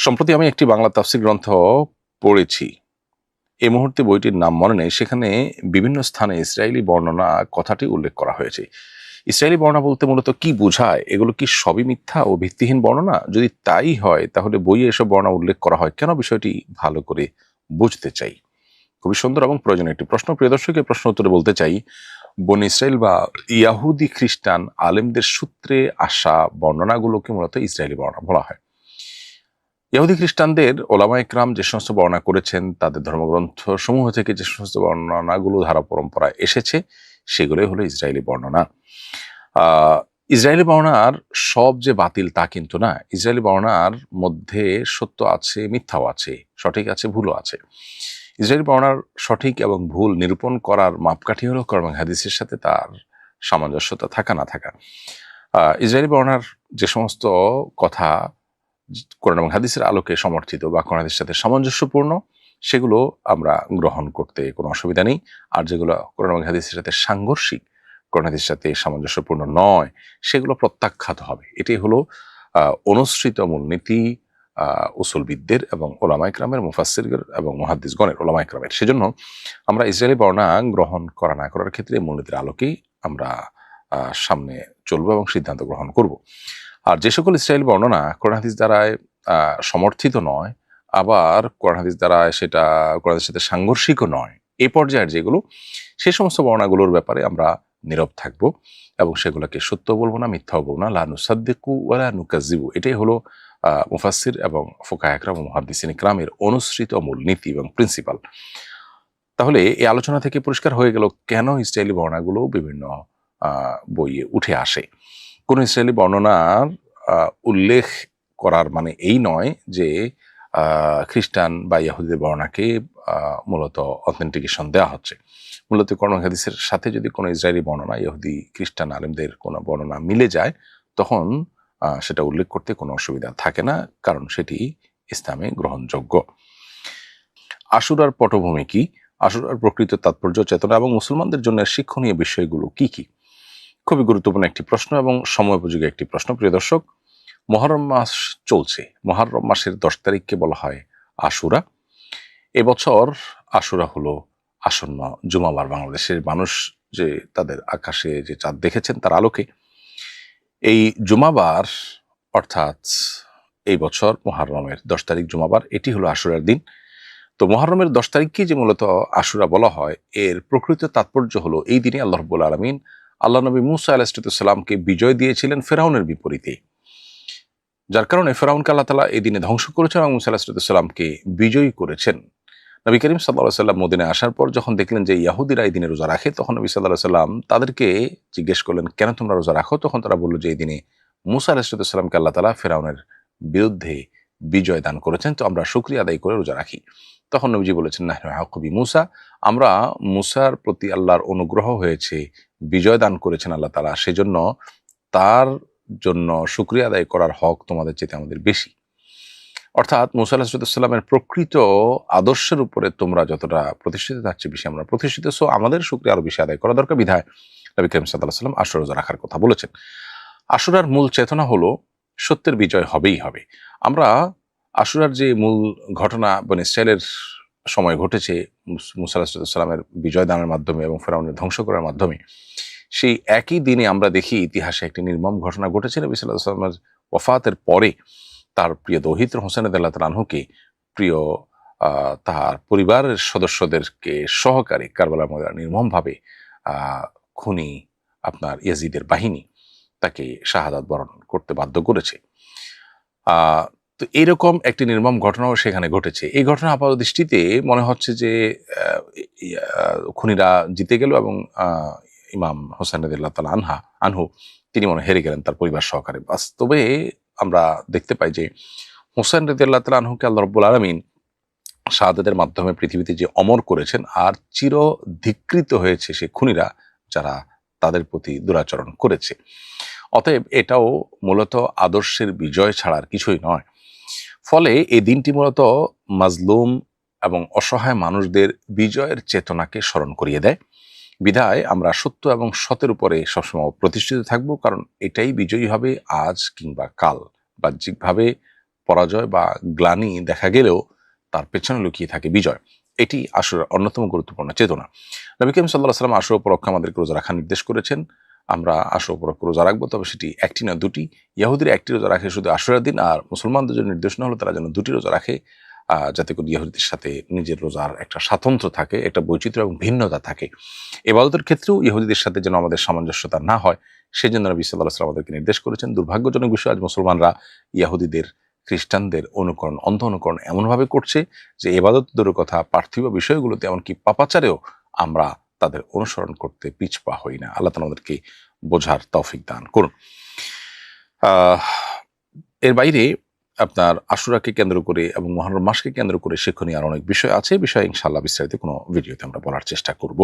সম্প্রতি আমি একটি বাংলা তাফসীর গ্রন্থ পড়েছি। এই মুহূর্তে বইটির নাম মনে নেই। সেখানে বিভিন্ন স্থানে ইসরায়েলি বর্ণনা কথাটি উল্লেখ করা হয়েছে। ইসরায়েলি বর্ণনা বলতে মূলত কি বোঝায়? এগুলো কি সবই মিথ্যা ও ভিত্তিহীন বর্ণনা? যদি তাই হয় তাহলে বইয়ে এসব বর্ণনা উল্লেখ করা হয় কেন? বিষয়টি ভালো করে বুঝতে চাই। খুবই সুন্দর এবং প্রয়োজনীয় একটি প্রশ্ন। প্রিয় দর্শক, এই প্রশ্ন উত্তরে বলতে চাই, বনী ইসরায়েল বা ইয়াহুদি খ্রিস্টান আলেমদের সূত্রে আসা বর্ণনাগুলোকে মূলত ইসরায়েলি বর্ণনা বলা হয়। ইহুদি খ্রিস্টানদের ওলামা ইকরাম যে সমস্ত বর্ণনা করেছেন, তাদের ধর্মগ্রন্থ সমূহ থেকে যে সমস্ত বর্ণনাগুলো ধারা পরম্পরায় এসেছে, সেগুলোই হলো ইসরায়েলি বর্ণনা। আহ ইসরায়েলি বর্ণনার সব যে বাতিল তা কিন্তু না। ইসরায়েলি বর্ণনার মধ্যে সত্য আছে, মিথ্যাও আছে, সঠিক আছে, ভুলও আছে। ইসরায়েলি বর্ণনার সঠিক এবং ভুল নিরূপণ করার মাপকাঠি হলো কোরআন এবং হাদিসের সাথে তার সামঞ্জস্যতা থাকা না থাকা। ইসরায়েলি বর্ণনার যে সমস্ত কথা কোরআন এবং হাদিসের আলোকে সমর্থিত বা কোরআন হাদিসের সাথে সামঞ্জস্যপূর্ণ, সেগুলো আমরা গ্রহণ করতে কোনো অসুবিধা নেই। আর যেগুলো কোরআন এবং হাদিসের সাথে সাংঘর্ষিক, কোরআন হাদিসের সাথে সামঞ্জস্যপূর্ণ নয়, সেগুলো প্রত্যাখ্যাত হবে। এটাই হলো অনুসৃত মূলনীতি উসুলবিদদের এবং ওলামা ইকরামের, মুফাসসিরদের এবং মুহাদ্দিসগণের, ওলামা ইকরামের। সেজন্য আমরা ইসরায়েলি বর্ণনা গ্রহণ করা না করার ক্ষেত্রে মূলনীতির আলোকেই আমরা সামনে চলবো এবং সিদ্ধান্ত গ্রহণ করব। আর যে সকল ইসরায়েলি বর্ণনা কোরআন হাদিস দ্বারায় সমর্থিত নয়, আবার কোরআন হাদিস দ্বারা সেটা কোরআনের সাথে সাংঘর্ষিকও নয়, এই পর্যায়ের যেগুলো, সে সমস্ত বর্ণনাগুলোর ব্যাপারে আমরা নীরব থাকবো এবং সেগুলোকে সত্য বলবো না, মিথ্যাও বলবো না। লা নুসাদ্দিকু ওয়ালা নুকাজ্জিবু, এটাই হলো মুফাসসির এবং ফুকাহা ইকরাম ও মুহাদ্দিসিন ইকরামের অনুসৃত মূলনীতি এবং প্রিন্সিপাল। তাহলে এই আলোচনা থেকে পরিষ্কার হয়ে গেল কেন ইসরায়েলি বর্ণনাগুলো বিভিন্ন বইয়ে উঠে আসে। কোন ইসরায়েলি বর্ণনার উল্লেখ করার মানে এই নয় যে খ্রিস্টান বা ইহুদিদের বর্ণনাকে মূলত অথেন্টিকেশন দেওয়া হচ্ছে। মূলত কোরআন হাদিসের সাথে যদি কোনো ইসরায়েলি বর্ণনা ইহুদি খ্রিস্টান আলেমদের কোনো বর্ণনা মিলে যায়, তখন সেটা উল্লেখ করতে কোনো অসুবিধা থাকে না, কারণ সেটি ইসলামে গ্রহণযোগ্য। আশুরার পটভূমি কি? আশুরার প্রকৃত তাৎপর্য, চেতনা এবং মুসলমানদের জন্য শিক্ষণীয় বিষয়গুলো কি কি? খুবই গুরুত্বপূর্ণ একটি প্রশ্ন এবং সময়োপযোগী একটি প্রশ্ন। প্রিয় দর্শক, মুহররম মাস চলছে। মুহররম মাসের 10 তারিখকে বলা হয় আশুরা। এবছর আশুরা হলো আসন্ন জুমাবার। বাংলাদেশের মানুষ যে তাদের আকাশে যে চাঁদ দেখেছেন তার আলোকে এই জুমাবার, অর্থাৎ এই বছর মুহররমের 10 তারিখ জুমাবার, এটি হলো আশুরার দিন। তো মুহররমের 10 তারিখকে যে মূলত আশুরা বলা হয়, এর প্রকৃত তাৎপর্য হলো এই দিনে আল্লাহ রাব্বুল আলামিন আল্লাহ নবী মূসা আলাইহিস সালামকে বিজয় দিয়েছিলেন ফেরাউনের বিপরীতে। যার কারণে ফেরাউনকে আল্লাহ তাআলা এই দিনে ধ্বংস করেছেন এবং মূসা আলাইহিস সালামকে বিজয়ী করেছেন। নবী করিম সাল্লাল্লাহু আলাইহি ওয়াসাল্লাম মদিনায় আসার পর যখন দেখলেন যে ইহুদিরা এই দিনে রোজা রাখে, তখন নবী সাল্লাল্লাহু আলাইহি ওয়াসাল্লাম তাদেরকে জিজ্ঞেস করলেন, কেন তোমরা রোজা রাখো? তখন তারা বলল যে এই দিনে মূসা আলাইহিস সালামকে আল্লাহ তাআলা ফেরাউনের বিরুদ্ধে বিজয় দান করেছেন, তো আমরা শুকরিয়া আদায় করে রোজা রাখি। তখন নবীজি বলেছেন, নাহনু আহাক্কু বিমূসা, আমরা মূসার প্রতি আল্লাহর অনুগ্রহ হয়েছে, বিজয় দান করেছেন আল্লাহ তাআলা, সেজন্য তার জন্য শুকরিয়া আদায় করার হক তোমাদের চেয়ে আমাদের বেশি। অর্থাৎ মূসা আলাইহিস সালামের প্রকৃত আদর্শের উপরে তোমরা যতটা প্রতিষ্ঠিত, তার চেয়ে বেশি আমরা প্রতিষ্ঠিত, সো আমাদের শুকরিয়া আরো বেশি আদায় করা দরকার। বিধায় নবী করিম সাল্লাল্লাহু আলাইহি ওয়াসাল্লাম আশুরা রোজা রাখার কথা বলেছেন। আশুরার মূল চেতনা হলো সত্যের বিজয় হবেই হবে। আমরা আশুরার যে মূল ঘটনা বনী ইসরাইলের সময় ঘটেছে, মূসা আলাইহিস সালামের বিজয় দানের মাধ্যমে এবং ফেরাউনের ধ্বংস করার মাধ্যমে, সেই একই দিনে আমরা দেখি ইতিহাসে একটি নির্মম ঘটনা ঘটেছে। নবী সাল্লাল্লাহু আলাইহি ওয়াসাল্লামের ওয়াফাতের পরে তার প্রিয় দৌহিত্র হোসেন রাদিয়াল্লাহু তাআলা আনহুকে প্রিয় তার পরিবারের সদস্যদেরকে সহকারে কারবালার ময়দানে নির্মমভাবে খুনি আপনার ইয়াজিদের বাহিনী তাকে শাহাদাত বরণ করতে বাধ্য করেছে। তো এরকম একটি নির্মম ঘটনাও সেখানে ঘটেছে। এই ঘটনা আপাত দৃষ্টিতে মনে হচ্ছে যে খুনিরা জিতে গেল এবং ইমাম হোসেন রাদিয়াল্লাহু তাআলা আনহু তিনি মনে হেরে গেলেন তার পরিবার সহকারে। বাস্তবে আমরা দেখতে পাই যে হোসেন রাদিয়াল্লাহু তাআলা আনহুকে আল্লাহ রাব্বুল আলামিন শাহাদাতের মাধ্যমে পৃথিবীতে যে অমর করেছেন, আর চির ধিকৃত হয়েছে সে খুনিরা যারা তাদের প্রতি দুরাচরণ করেছে। অতএব এটাও মূলত আদর্শের বিজয় ছাড়া আর কিছুই নয়। ফলে এই দিনটি মূলত মাজলুম এবং অসহায় মানুষদের বিজয়ের চেতনাকে স্মরণ করিয়ে দেয়। বিধায় আমরা সত্য এবং সতের উপরে সবসময় প্রতিষ্ঠিত থাকব, কারণ এটাই বিজয়ী হবে আজ কিংবা কাল। বাহ্যিকভাবে পরাজয় বা গ্লানি দেখা গেলেও তার পেছনে লুকিয়ে থাকে বিজয়। এটি আশুরার অন্যতম গুরুত্বপূর্ণ চেতনা। নবী করিম সাল্লাল্লাহু আলাইহি ওয়াসাল্লাম আশুরা উপলক্ষে আমাদেরকে রোজা রাখার নির্দেশ করেছেন। আমরা আশুরা উপলক্ষে রোজা রাখবো, তবে সেটি একটি না দুটি। ইহুদিরা একটি রোজা রাখে শুধু আশুরার দিন, আর মুসলমানদের জন্য নির্দেশনা হলো তারা যেন দুটি রোজা রাখে, যাতে করে ইহুদিদের সাথে নিজের রোজার একটা স্বাতন্ত্র্য থাকে, একটা বৈচিত্র্য এবং ভিন্নতা থাকে। ইবাদতের ক্ষেত্রেও ইহুদিদের সাথে যেন আমাদের সামঞ্জস্যতা না হয়, সেজন্য নবী সাল্লাল্লাহু আলাইহি ওয়াসাল্লাম আমাদেরকে নির্দেশ করেছেন। দুর্ভাগ্যজনক বিষয়, আজ মুসলমানরা ইহুদিদের, খ্রিস্টানদের অনুকরণ, অন্ধ অনুকরণ এমনভাবে করছে যে ইবাদত দূরের কথা, পার্থিব বিষয়গুলোতে এমনকি পাপাচারেও আমরা তাদের অনুসরণ করতে পিছপা হই না। আল্লাহ তাআলা আমাদেরকে বোঝার তৌফিক দান করুন। আহ এর বাইরে আপনার আশুরাকে কেন্দ্র করে এবং মুহররম মাসকে কেন্দ্র করে শিক্ষণীয় আর অনেক বিষয় আছে। বিষয়ে ইনশাআল্লাহ বিস্তারিত কোনো ভিডিওতে আমরা বলার চেষ্টা করব।